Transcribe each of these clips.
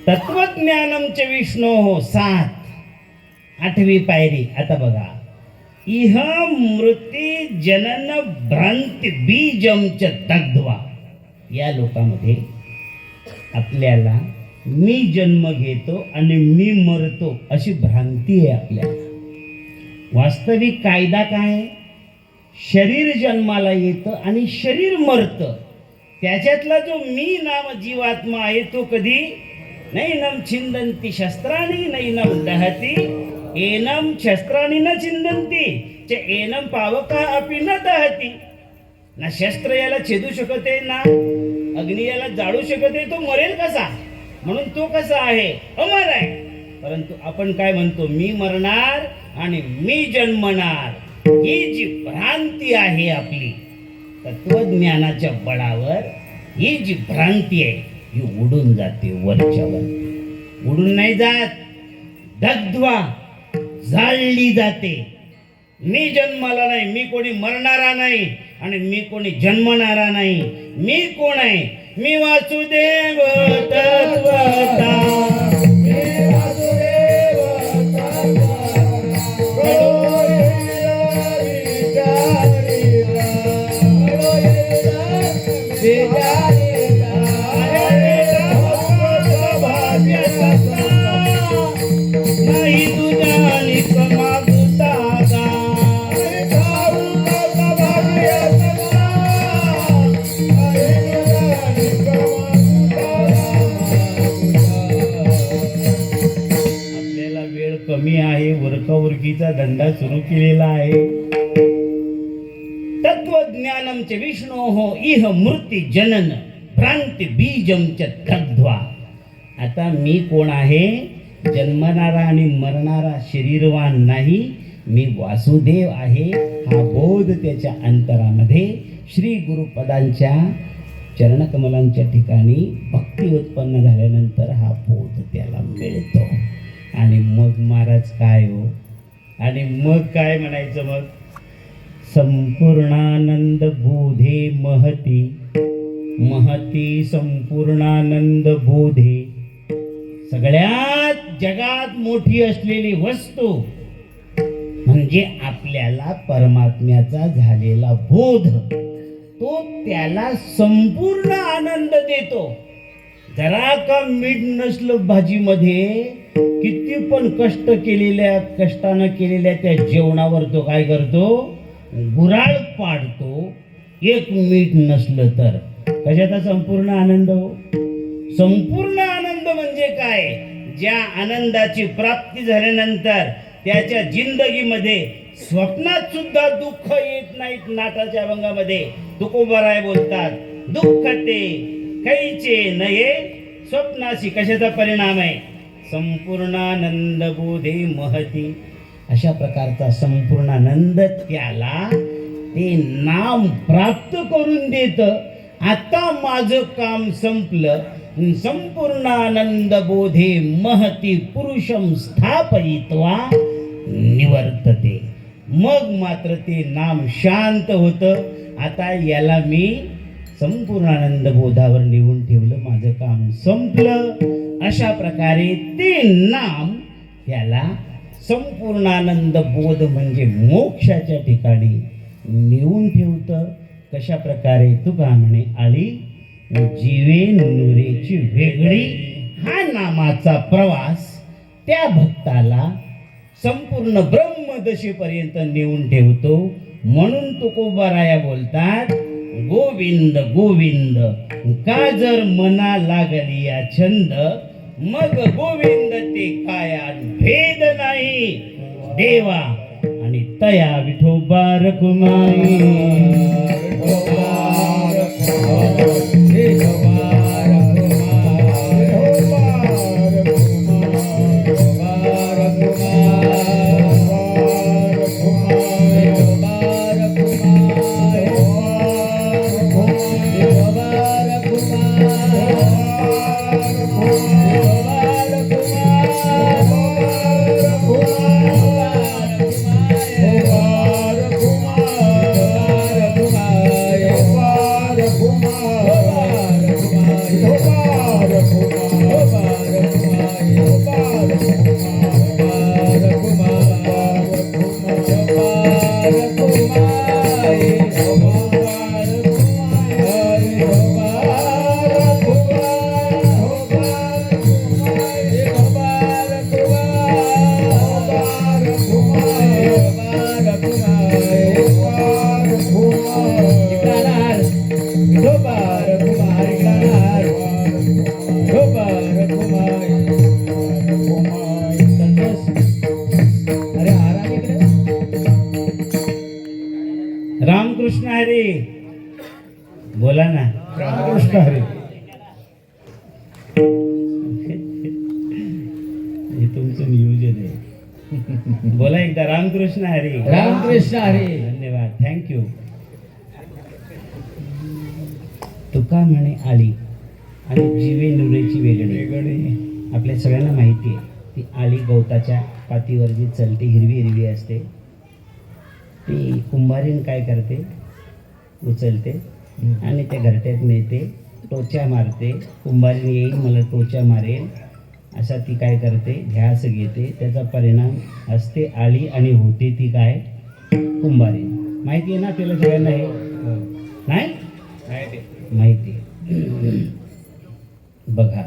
तत्वज्ञानमच विष्णो 7 8वी पायरी. आता बघा, इह मृती जनन भ्रांती बीजमच दग्ध्वा. या लोकांमध्ये आपल्याला मी जन्म घेतो आणि मी मरतो अशी भ्रांती आहे आपल्याला. वास्तविक कायदा काय? शरीर जन्माला येतं आणि शरीर मरतं. त्याच्यातला जो मी नाम जीवात्मा आहे तो कधी नैनम छिंदंती शस्त्राणी नैनम दहती एनम शस्त्राणी न छिंदंती च एनम पावका अपि न दहती. ना शस्त्र याला छेदू शकते ना अग्नी याला जाळू शकते. तो मरेल कसा? म्हणून तो कसा आहे? अमर आहे. परंतु आपण काय म्हणतो? मी मरणार आणि मी जन्मणार. ही जी भ्रांती आहे आपली, तत्वज्ञानाच्या बळावर ही जी भ्रांती आहे ही उडून जाते. वरच्यावर उडून नाही जात, दग्ध्वा जाळली जाते. मी जन्माला नाही, मी कोणी मरणारा नाही आणि मी कोणी जन्मणारा नाही. मी कोण आहे? मी वासुदेव तत्वता. कमी आहे, वर्कावर्गीचा धंदा सुरू केलेला आहे. तत्वज्ञानमच विष्णोः इह मृत्यु जनन भ्रांती बीजमच दग्ध्वा. आता मी कोण आहे? जन्मणारा आणि मरणारा शरीरवान नाही. मी वासुदेव आहे. हा बोध त्याच्या अंतरामध्ये श्री गुरुपदांच्या चरणकमलांच्या ठिकाणी भक्ती उत्पन्न झाल्यानंतर हा बोध त्याला मिळतो. आणि मग महाराज काय हो? आणि मग काय म्हणायचं? मग संपूर्णानंद बोधे महती महती संपूर्णानंद बोधे. सगळ्यात जगात मोठी असलेली वस्तू म्हणजे आपल्याला परमात्म्याचा झालेला बोध, तो त्याला संपूर्ण आनंद देतो. जरा का मीठ नसलं भाजीमध्ये, किती पण कष्टानं केलेल्या त्या जेवणावर तो काय करतो? गुराळ पाडतो. एक मीठ नसलं तर कशाचा संपूर्ण आनंद हो? संपूर्ण आनंद म्हणजे काय? ज्या आनंदाची प्राप्ती झाल्यानंतर त्याच्या जिंदगीमध्ये स्वप्नात सुद्धा दुःख येत नाहीत. नाटाच्या अभंगामध्ये तुकोबाराय बोलतात, दुःख ते कैचे नये स्वप्नाशी. कशाचा परिणाम आहे? संपूर्णानंद बोधे महती. अशा प्रकारचा संपूर्णानंद त्याला ते नाम प्राप्त करून देत. आता माझं काम संपलं. संपूर्णानंद बोधे महती पुरुषम स्थापयित्वा निवर्तते. मग मात्र ते नाम शांत होतं. आता याला मी संपूर्णानंद बोधावर नेऊन ठेवलं, माझं काम संपलं. अशा प्रकारे ते नाम त्याला संपूर्णानंद बोध म्हणजे मोक्षाच्या ठिकाणी नेऊन ठेवतं. कशा प्रकारे? तुका म्हणे, आळी जीवे नुरेची वेगळी. हा नामाचा प्रवास त्या भक्ताला संपूर्ण ब्रह्मदशेपर्यंत नेऊन ठेवतो. म्हणून तुकोबाराया बोलतात, गोविंद गोविंद का जर मना लागली या छंद, मग गोविंद ते काया भेद नाही देवा आणि तया विठोबा रखुमाई. रामकृष्ण हरी. बोला ना. रामकृष्ण हरी. हे तुमचं नियोजन आहे. बोला एकदा रामकृष्ण हरी. रामकृष्ण हरी. धन्यवाद. थँक्यू. तुका म्हणे आळी आणि जीवे नुरेची वेगळी. आपल्या सगळ्यांना माहिती आहे ती आळी गवताच्या पातीवर जी चलते, हिरवी हिरवी असते. ती कुंभारीण काय करते, उचलते आणि त्या घरट्यात नेते, टोचा मारते. कुंभारीण येईल मला टोचा मारेल असा ती काय करते, ध्यास घेते. त्याचा परिणाम असते आळी आणि होते ती काय, कुंभारीण. माहिती आहे ना आपल्याला सगळ्यांना हे? नाही माहिती. बघा,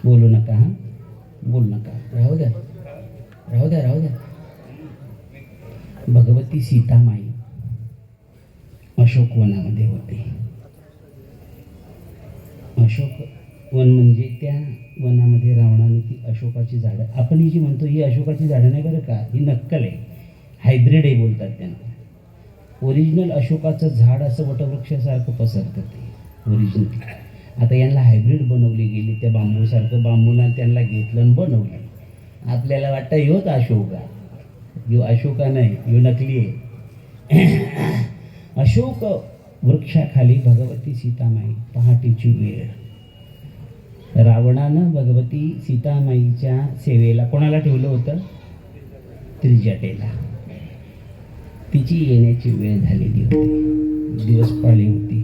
बोलू नका. हा, बोलू नका. राहू द्या, राहू द्या, राहू द्या. भगवती सीतामाई अशोक वनामध्ये होते. अशोक वन म्हणजे त्या वनामध्ये रावणाने ती अशोकाची झाडं, आपण ही जी म्हणतो ही अशोकाची झाडं नाही बरं का, ही नक्कल आहे, हायब्रिड आहे बोलतात त्यांना. ओरिजिनल अशोकाचं झाड असं वटवृक्षासारखं पसरतं ते ओरिजिनल. आता यांना हायब्रिड बनवली गेली त्या बांबूसारखं. बांबूला त्यांना घेतलं आणि बनवलं. आपल्याला वाटतं ह्योच अशोका, ह्यो अशोका नाही, ह्यो नकली आहे. अशोक वृक्षाखाली भगवती सीतामाई, पहाटेची वेळ. रावणानं भगवती सीतामाईच्या सेवेला कोणाला ठेवलं होतं, त्रिजटेला. तिची येण्याची वेळ झालेली होती, दिवस पाळी होती.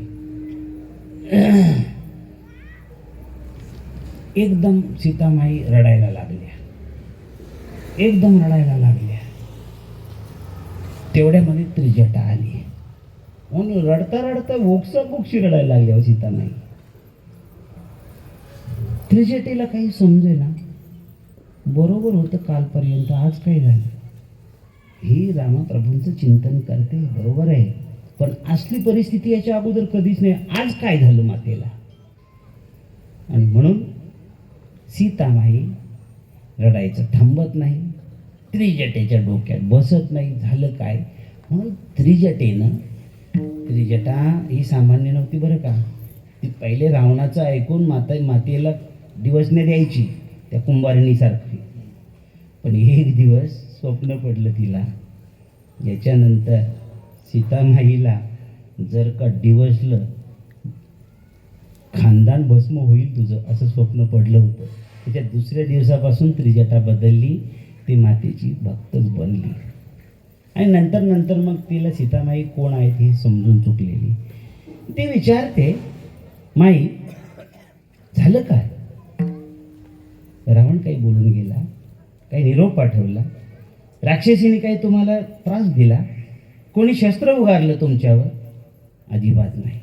एकदम सीतामाई रडायला लागल्या, एकदम रडायला लागल्या. तेवढ्यामध्ये त्रिजटा आली म्हणून रडता रडता बोक्साबोक्षी रडायला लागल्या हो सीतामाई. त्रिजटेला काही समजेना. बरोबर होतं कालपर्यंत, आज काय झालं. ही रामप्रभूंचं चिंतन करते, बरोबर आहे, पण असली परिस्थिती याच्या अगोदर कधीच नाही. आज काय झालं मातेला. आणि म्हणून सीतामाई रडायचं थांबत नाही, त्रिजटेच्या डोक्यात बसत नाही. झालं काय, म्हणून त्रिजटेनं, त्रिजटा ही सामान्य नव्हती बरं का. ती पहिले रावणाचं ऐकून मातेला दिवस नाही द्यायची, त्या कुंभारिणीसारखी. पण एक दिवस स्वप्न पडलं तिला. याच्यानंतर सीतामाईला जर का डिवसलं, खानदान भस्म होईल तुझं, असं स्वप्न पडलं होतं. त्याच्या दुसऱ्या दिवसापासून त्रिजटा बदलली, ती मातेची भक्तच बनली. आणि नंतर मग तिला सीतामाई कोण आहेत हे समजून चुकलेली. ते विचारते, माई झालं काय, रावण काही बोलून गेला, काही निरोप पाठवला, राक्षसीने काही तुम्हाला त्रास दिला, कोणी शस्त्र उगारलं तुमच्यावर? अजिबात नाही.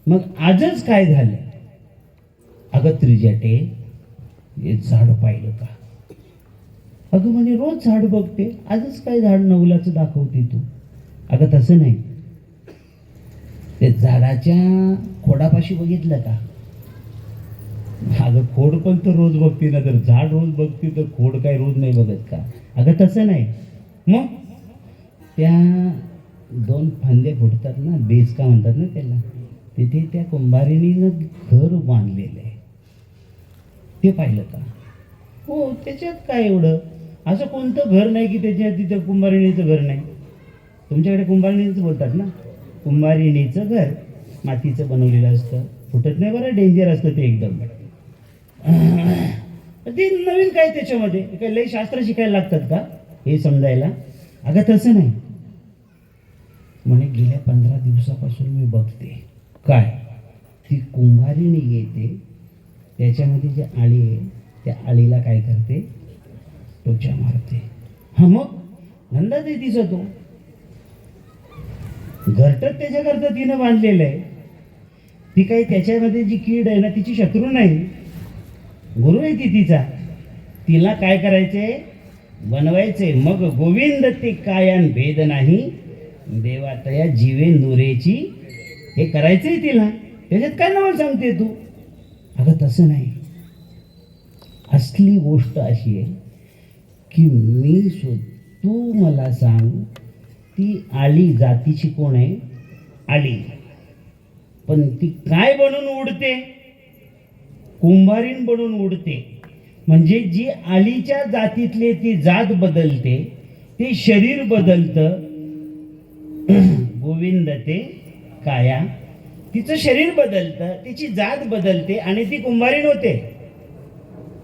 मग आजच काय झालं? अगं त्रिजटे, हे झाड पाहिलं का? अगं म्हणे रोज झाड बघते, आजच काय झाड नवलाचं दाखवते तू? अगं तसं नाही, ते झाडाच्या खोडापाशी बघितलं का? अगं खोड पण तर रोज बघते ना, तर झाड रोज बघते तर खोड काय रोज नाही बघत का? अगं तसं नाही. मग त्या दोन फांद्या फुटतात ना, बेचका म्हणतात ना त्याला, तिथे त्या कुंभारिणीनं घर बांधलेलं आहे, ते पाहिलं का? हो, त्याच्यात काय एवढं, असं कोणतं घर नाही की त्याच्यात तिथं कुंभारिणीचं घर नाही. तुमच्याकडे कुंभारिणीचं बोलतात ना, कुंभारिणीचं घर मातीचं बनवलेलं असतं, फुटत नाही बरं, डेंजर असतं ते एकदम. ते नवीन काय त्याच्यामध्ये काही लई शास्त्र शिकायला लागतात का हे समजायला? अगं तसं नाही म्हणे. गेल्या 15 दिवसापासून मी बघते काय, ती कुंभारिणी येते, त्याच्यामध्ये जे आळी आहे त्या आळीला काय करते, टोचा मारते. हा, मग नंदाच आहे तिचा तो घरटच त्याच्याकरता तिनं बांधलेलं आहे. ती काही त्याच्यामध्ये जी कीड आहे ना, तिची शत्रू नाही, गुरु आहे ती तिचा. तिला काय करायचे, बनवायचे. मग गोविंद ते कायान भेद नाही, देवातया जीवे नुरेची, हे करायचंय तिला. त्याच्यात काय नाव सांगते तू? अगं तसं नाही. असली गोष्ट अशी आहे की तू मला सांग, ती आली जातीची कोण आहे? आली. पण ती काय बनून उडते? कुंभारीण बनून उडते. म्हणजे जी आलीच्या जातीतले ती जात बदलते, ते शरीर बदलतं. गोविंद ते काया, तिचं शरीर बदलतं, तिची जात बदलते आणि ती कुंभारीण होते.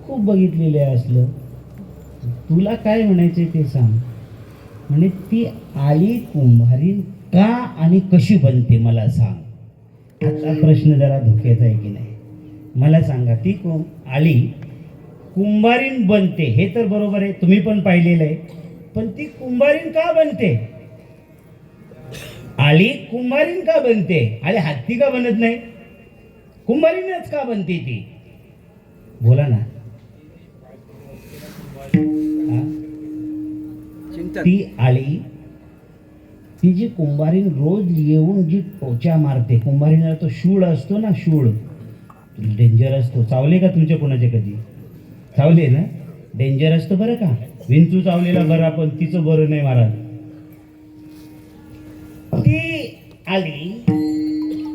खूप बघितलेलं आहे असलं. तुला काय म्हणायचंय ते सांग. म्हणजे ती आली कुंभारीण का आणि कशी बनते मला सांग. आता प्रश्न जरा धोक्याचा आहे की नाही मला सांगा. ती आली कुंभारीण बनते हे तर बरोबर आहे, तुम्ही पण पाहिलेलं आहे. पण ती कुंभारीण का बनते? आली कुंभारीण का बनते? आली हत्ती का बनत नाही? कुंभारीणच का बनते ती? बोला ना. ती आली, ती जी कुंभारीण रोज येऊन जी टोचा मारते, कुंभारीणला तो शूळ असतो ना, शूळ डेंजर असतो. चावले का तुमच्या कोणाचे कधी? चावले ना? डेंजर असतो बरं का. विंचू चावलेला बरं, पण तिचं बरं नाही महाराज. ती आली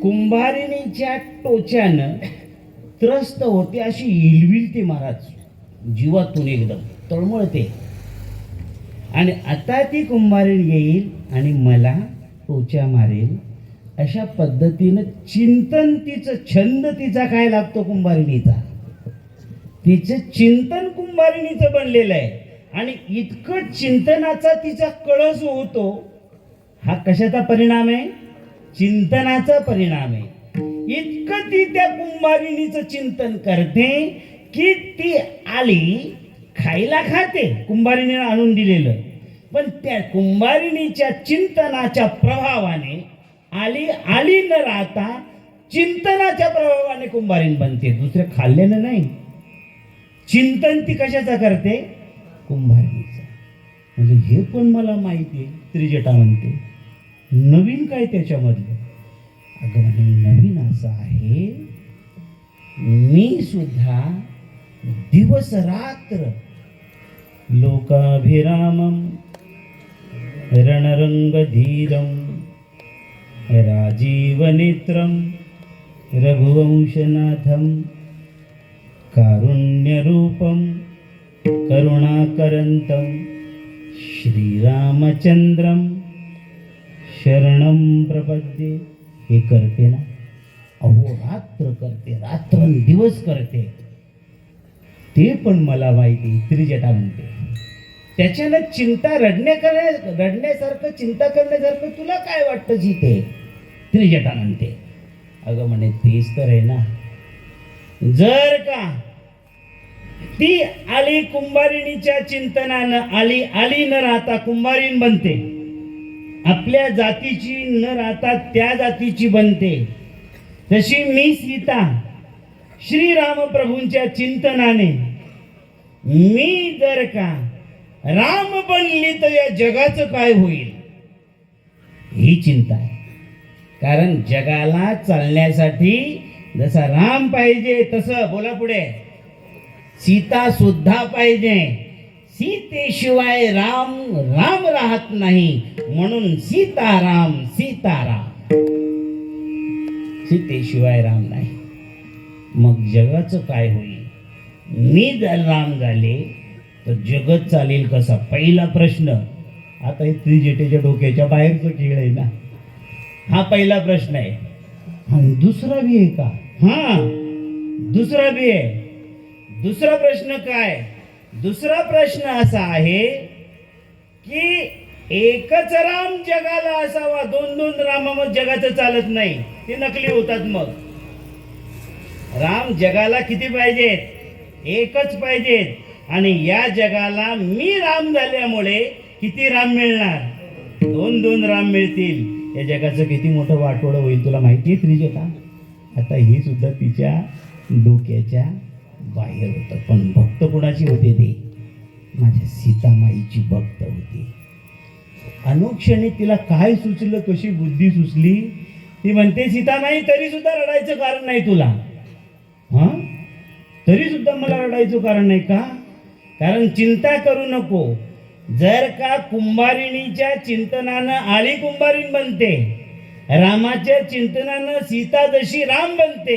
कुंभारिणीच्या टोच्यानं त्रस्त होते, अशी इलविलते महाराज, जीवातून एकदम तळमळते. आणि आता ती कुंभारीण येईल आणि मला टोच्या मारेल, अशा पद्धतीनं चिंतन तिचं, छंद तिचा काय लागतो कुंभारिणीचा, तिचं चिंतन कुंभारिणीचं बनलेलं आहे. आणि इतकं चिंतनाचा तिचा कळस होतो. हा कशाचा परिणाम आहे? चिंतनाचा परिणाम आहे. इतकं ती त्या कुंभारिणीचं चिंतन करते की ती आली खायला खाते कुंभारिणीने आणून दिलेलं, पण त्या कुंभारिणीच्या चिंतनाच्या प्रभावाने आली न राहता चिंतनाच्या प्रभावाने कुंभारीण बनते. दुसरे खाल्ल्यानं नाही. चिंतन ती कशाचा करते? कुंभारिणीचा. म्हणजे हे पण मला माहिती आहे. त्रिजटा म्हणते नवीन काय त्याच्यामधलं? अगं म्हणजे नवीन असं आहे, मी सुद्धा दिवस रात्र लोकाभिरामम रणरंगधीरम राजीवनेत्रम रघुवंशनाथम कारुण्यरूपम करुणाकरंतम श्रीरामचंद्रम शरणम प्रपद्ये. हे करते ना, अहोरात्र करते, रात्रंदिवस करते. ते पण मला माहिती. त्रिजटा म्हणते त्याच्यानं चिंता रडण्यासारखं, चिंता करण्यासारखं तुला काय वाटतं जिथे? त्रिजटा म्हणते अगं म्हणे तेच तर आहे ना. जर का ती आली कुंभारिणीच्या चिंतनानं आली न राहता कुंभारीण बनते, आपल्या जातीची न राहता त्या जातीची बनते, तशी मी सीता श्रीराम प्रभूंच्या चिंतनाने मी जर का राम बनली तर या जगाचं काय होईल ही चिंता आहे. कारण जगाला चालण्यासाठी जसा राम पाहिजे तसं, बोला पुढे, सीता सुद्धा पाहिजे. सीतेशिवाय राम राहत नाही, म्हणून सीताराम सीतेशिवाय राम नाही. मग जगाचं काय होईल? मी जर राम झाले तर जगत चालेल कसा? पहिला प्रश्न. आता हे त्रिजटेच्या डोक्याच्या बाहेरचं खेळ आहे ना, हा पहिला प्रश्न आहे. आणि दुसरा बी आहे का? हा, दुसरा बी आहे. दुसरा प्रश्न काय? दुसरा प्रश्न असा आहे की एकच राम जगाला असावा, दोन रामामध्ये जगाचं चालत नाही, ते नकली होतात. मग राम जगाला किती पाहिजेत? एकच पाहिजेत. आणि या जगाला मी राम झाल्यामुळे किती राम मिळणार? दोन राम मिळतील. या जगाचं किती मोठं वाटोळं होईल तुला माहिती आहे त्रिजटा? आता ही सुद्धा तिच्या डोक्याच्या बाहेर होतं. पण भक्त कोणाची होते? ते माझ्या सीतामाईची भक्त होती. अनुक्षणी तिला काय सुचलं, कशी बुद्धी सुचली, ती म्हणते सीतामाई तरी सुद्धा रडायचं कारण नाही तुला. हा, तरी सुद्धा मला रडायचं कारण नाही का? कारण चिंता करू नको, जर का कुंभारिणीच्या चिंतनानं आळी कुंभारीण बनते, रामाच्या चिंतनानं सीता जशी राम बनते,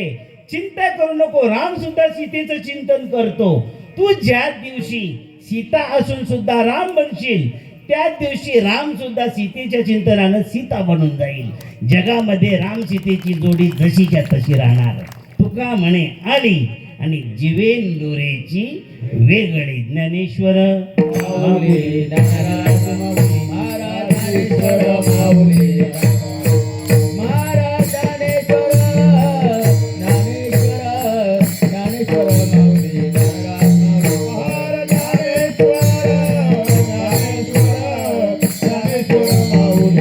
चिंता करू नको, राम सुद्धा सीतेचं चिंतन करतो. तू ज्या दिवशी सीता असून सुद्धा राम बनशील, त्याच दिवशी राम सुद्धा सीतेच्या चिंतनानं सीता बनून जाईल. जगामध्ये राम सीतेची जोडी जशीच्या तशी राहणार. तुका म्हणे आली आणि जीवेन दुरेची वेगळी. ज्ञानेश्वर माऊली ज्ञानराज माऊली महाराज ज्ञानेश्वर माऊली महाराज ज्ञानेश्वर ज्ञानेश्वर माऊली ज्ञानराज माऊली महाराज ज्ञानेश्वर माऊली महाराज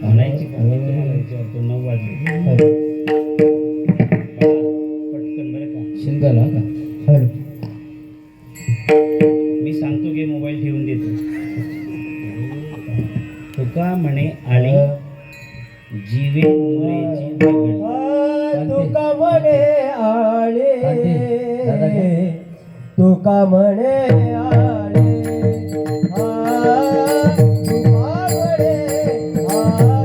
म्हणायची का? तो 9 वाजले. पटकन बरं का. शिंगाला का मी सांगतो की मोबाईल ठेवून देतो. तुका म्हणे आळी जीवे मुरेची वेगळी. तुका म्हणे आळे तुका म्हणे आळे तुका म्हणे आळे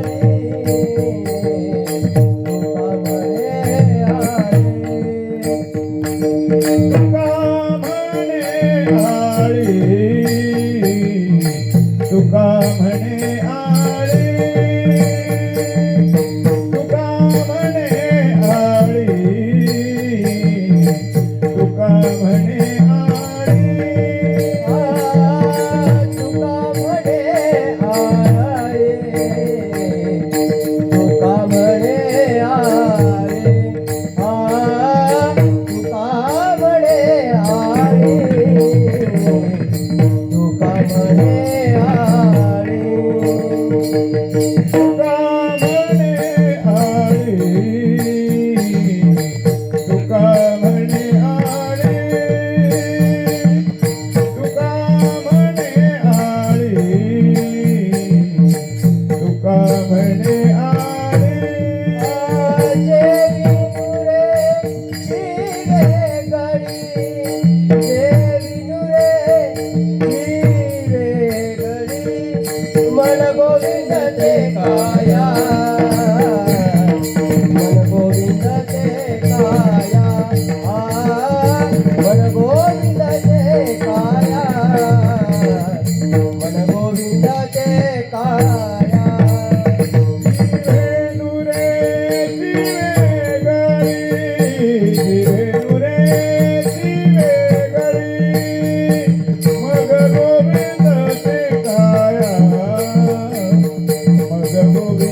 तुका म्हणे आळे तुका म्हणे आळे तुका म्हणे आळे तुका म्हणे आळे तुका म्हणे आळे तुका म्हणे आळे तुका म्हणे आळे तुका म्हणे आळे तुका म्हणे आळे तुका म्हणे आळे तुका म्हणे आळे तुका म्हणे आळे मन गोविंद ते काया मन गोविंद ते काया मन गोविंद ते काया मन गोविंद ते काया नुरे जीवे गळी नुरे जीवे गळी मग गोविंद ते काया मग गोविंद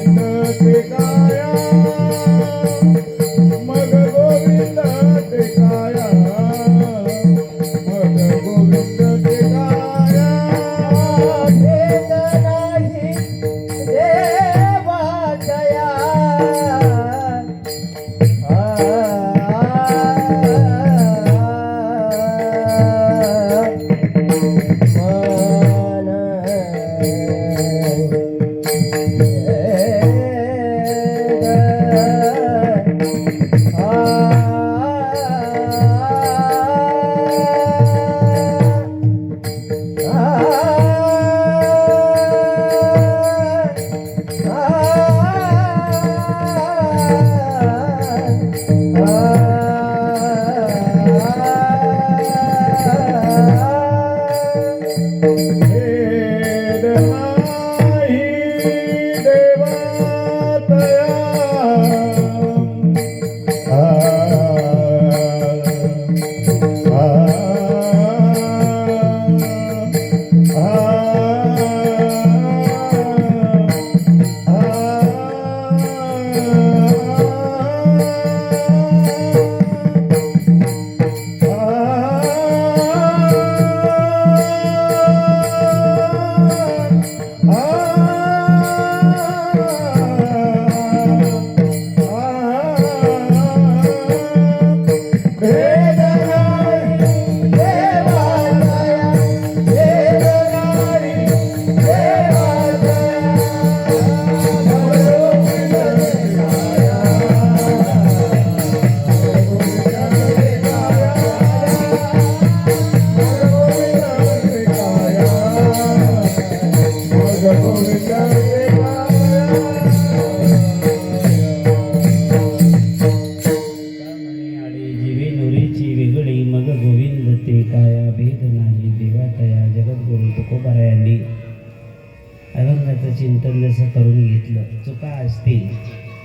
अभंगाचं चिंतन जसं करून घेतलं, चुका असतील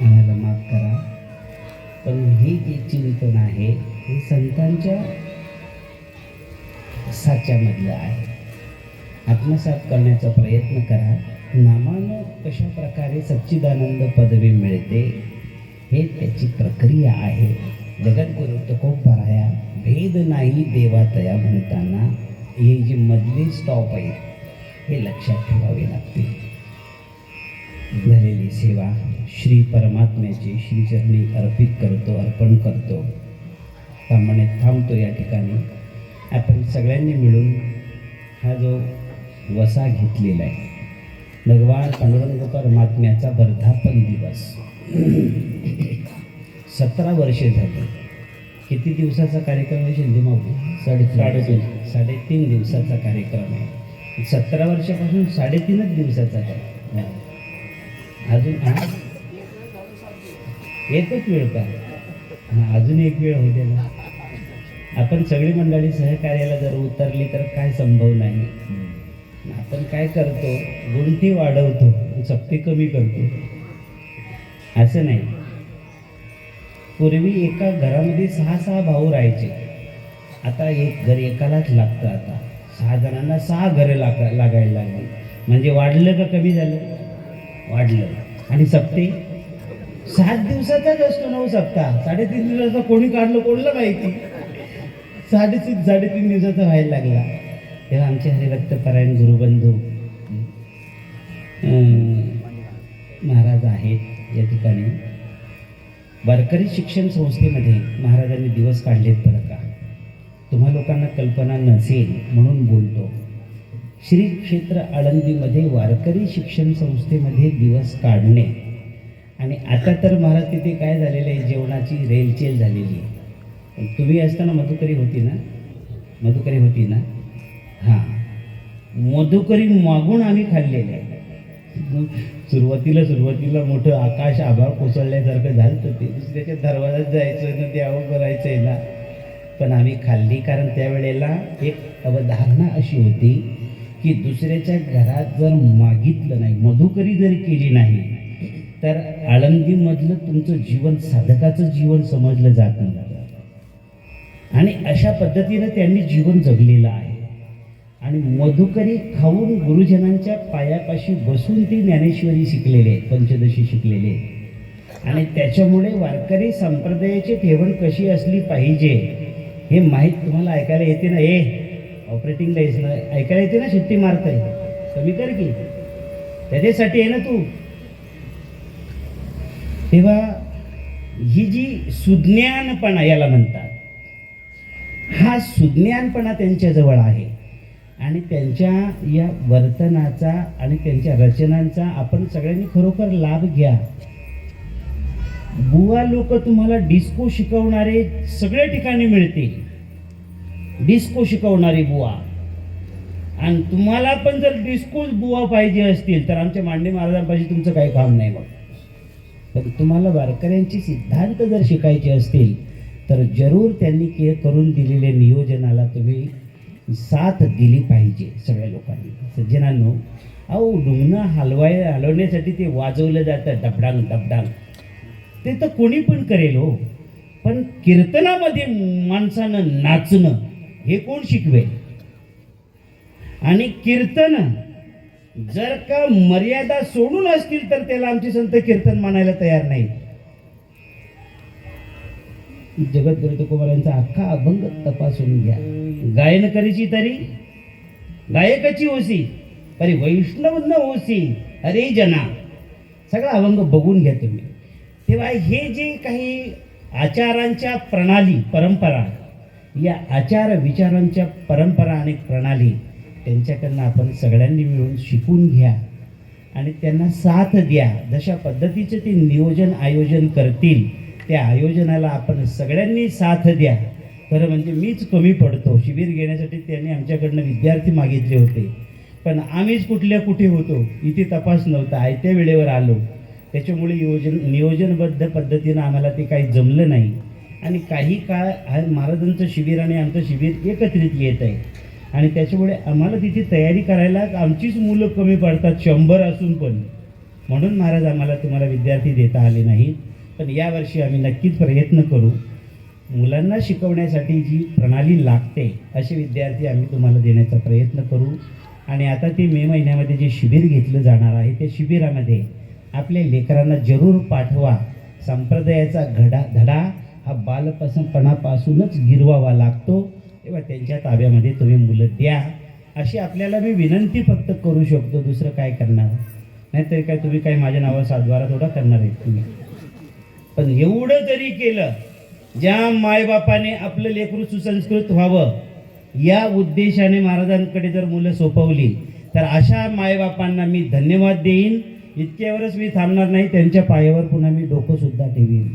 आम्हाला माफ करा, पण हे जे चिंतन आहे हे संतांच्या साच्यामधलं आहे. आत्मसात करण्याचा प्रयत्न करा. नामानं कशा प्रकारे सच्चिदानंद पदवी मिळते हे त्याची प्रक्रिया आहे. जगद्गुरु तुकोबाराया भेद नाही देवातया म्हणताना हे जे मधले स्टॉप आहेत हे लक्षात ठेवावे लागते. झालेली सेवा श्री परमात्म्याची श्रीचरणी अर्पण करतो. त्यामुळे थांबतो या ठिकाणी. आपण सगळ्यांनी मिळून हा जो वसा घेतलेला आहे, भगवान पांडुरंग परमात्म्याचा वर्धापन दिवस 17 वर्षे झाली. किती दिवसाचा कार्यक्रम आहे शिंदे माऊली? 3.5 दिवसाचा कार्यक्रम आहे. 17 वर्षापासून 3.5 दिवसाचा आहे. अजून एकच वेळ का? हां, अजून एक वेळ होते ना. आपण सगळी मंडळी सहकार्याला जर उतरली तर काय संभव नाही. आपण काय करतो, गुंठी वाढवतो, सक्ती कमी करतो. असं नाही. पूर्वी एका घरामध्ये 6 भाऊ राहायचे. आता एक घर एकालाच लागतं. आता 6 जणांना 6 घरं लागायला लागली. म्हणजे वाढलं का कमी झालं? वाढलं. आणि सप्ते 7 दिवसाचाच असतो. 9 सप्ताह 3.5 दिवसाचा कोणी काढलं कोणाला माहिती. 3.5 दिवसाचा व्हायला लागला. तेव्हा आमचे हरिभक्तपरायण गुरुबंधू महाराज आहेत या ठिकाणी. वारकरी शिक्षण संस्थेमध्ये महाराजांनी दिवस काढलेत बरं का. तुम्हा लोकांना कल्पना नसेल म्हणून बोलतो. श्री क्षेत्र आळंदीमध्ये वारकरी शिक्षण संस्थेमध्ये दिवस काढणे. आणि आता तर महाराज तिथे काय झालेलं आहे, जेवणाची रेलचेल झालेली आहे. तुम्ही असताना मधुकरी होती ना? हां, मधुकरी मागून आम्ही खाल्लेले आहे. सुरुवातीला मोठं आकाश आभाळ कोसळल्यासारखं झालं तर ते दुसऱ्याच्या दरवाजात जायचं ना, ते अवघड करायचं आहे ना. पण आम्ही खाल्ली, कारण त्यावेळेला एक अवधारणा अशी होती की दुसऱ्याच्या घरात जर मागितलं नाही, मधुकरी जर केली नाही तर आळंदीमधलं तुमचं जीवन साधकाचं जीवन समजलं जात नाही. आणि अशा पद्धतीनं त्यांनी जीवन जगलेलं आहे. आणि मधुकरी खाऊन गुरुजनांच्या पायापाशी बसून ती ज्ञानेश्वरी शिकलेले आहेत, पंचदशी शिकलेले आहेत. आणि त्याच्यामुळे वारकरी संप्रदायाची ठेवण कशी असली पाहिजे हे माहीत तुम्हाला ऐकायला येते ना. ऑपरेटिंगला येस ना, ऐकायला येते ना. शिट्टी मारताय कमी कर की, त्याच्यासाठी आहे ना तू. तेव्हा ही जी सुज्ञानपणा याला म्हणतात, हा सुज्ञानपणा त्यांच्याजवळ आहे. आणि त्यांच्या या वर्तनाचा आणि त्यांच्या रचनांचा आपण सगळ्यांनी खरोखर लाभ घ्या. बुवा लोक तुम्हाला डिस्को शिकवणारे सगळ्या ठिकाणी मिळतील. डिस्को शिकवणारी बुवा. आणि तुम्हाला पण जर डिस्कोच बुवा पाहिजे असतील तर आमच्या मांडे महाराजांपाशी तुमचं काही काम नाही. मग पण तुम्हाला वारकऱ्यांचे सिद्धांत जर शिकायचे असतील तर जरूर त्यांनी करून दिलेल्या नियोजनाला तुम्ही साथ दिली पाहिजे सगळ्या लोकांनी. सज्जनांनो, अहो डुंगणं हलवण्यासाठी ते वाजवलं जातं डबडांग डबडांग, ते तर कोणी पण करेल हो. पण कीर्तनामध्ये माणसानं नाचणं हे कोण शिकवेल? आणि कीर्तन जर का मर्यादा सोडून असतील तर त्याला आमचे संत कीर्तन मानायला तयार नाहीत. जगद्गुरु तुकोबारायांचा अख्खा अभंग तपासून घ्या. गायन करीची तरी गायकाची होसी, तरी वैष्णव न होसी अरे जना. सगळा अभंग बघून घ्या तुम्ही. तेव्हा हे जे काही आचारांच्या प्रणाली परंपरा, या आचार विचारांच्या परंपरा आणि प्रणाली त्यांच्याकडनं आपण सगळ्यांनी मिळून शिकून घ्या आणि त्यांना साथ द्या. जशा पद्धतीचे ते नियोजन आयोजन करतील त्या आयोजनाला आपण सगळ्यांनी साथ द्या. खरं म्हणजे मीच कमी पडतो. शिबिर घेण्यासाठी त्यांनी आमच्याकडनं विद्यार्थी मागितले होते, पण आम्हीच कुठे होतो. इथे तपास नव्हता, आयत्या वेळेवर आलो. त्याच्यामुळे नियोजनबद्ध पद्धतीनं आम्हाला ते काही जमलं नाही. आणि काही काळ महाराजांचं शिबिर आणि आमचं शिबिर एकत्रित येत आहे. आणि त्याच्यामुळे आम्हाला तिथे तयारी करायला आमचीच मुलं कमी पडतात 100 असून पण. म्हणून महाराज आम्हाला तुम्हाला विद्यार्थी देता आले नाहीत. पण यावर्षी आम्ही नक्कीच प्रयत्न करू. मुलांना शिकवण्यासाठी जी प्रणाली लागते असे विद्यार्थी आम्ही तुम्हाला देण्याचा प्रयत्न करू. आणि आता ते मे महिन्यामध्ये जे शिबिर घेतलं जाणार आहे त्या शिबिरामध्ये आपल्या लेकरांना जरूर पाठवा. संप्रदायाचा धडा हा बालपणापासूनच गिरवावा लागतो. तेव्हा त्यांच्या ताब्यामध्ये तुम्ही मुलं द्या अशी आपल्याला मी विनंती फक्त करू शकतो. दुसरं काय करणार? नाहीतर काय तुम्ही काय माझ्या नावावर सातबारा थोडा करणार आहेत तुम्ही. पण एवढं जरी केलं, ज्या मायबापाने आपलं लेकरू सुसंस्कृत व्हावं या उद्देशाने महाराजांकडे जर मुलं सोपवली तर अशा मायबापांना मी धन्यवाद देईन. इतक्यावरच मी थांबणार नाही. त्यांच्या पायावर पुन्हा मी डोकंसुद्धा ठेवीन.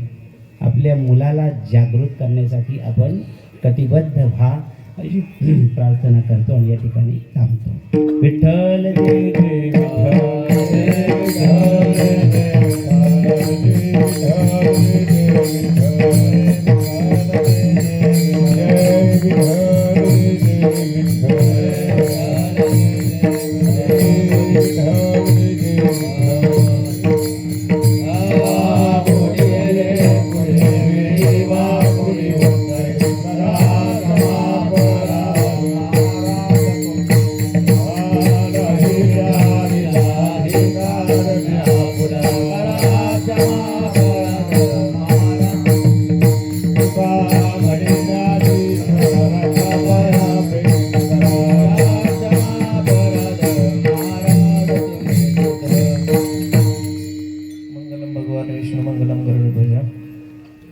आपल्या मुलाला जागृत करण्यासाठी आपण कटिबद्ध व्हा अशी प्रार्थना करतो आणि या ठिकाणी थांबतो. विठ्ठल जय जय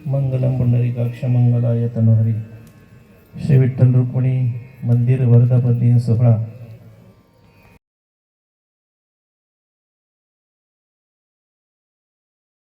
मंगलम पुंडरीकाक्ष मंगलाय तनोहरी. श्री विठ्ठल रुक्मिणी मंदिर वर्धापन दिन सोहळा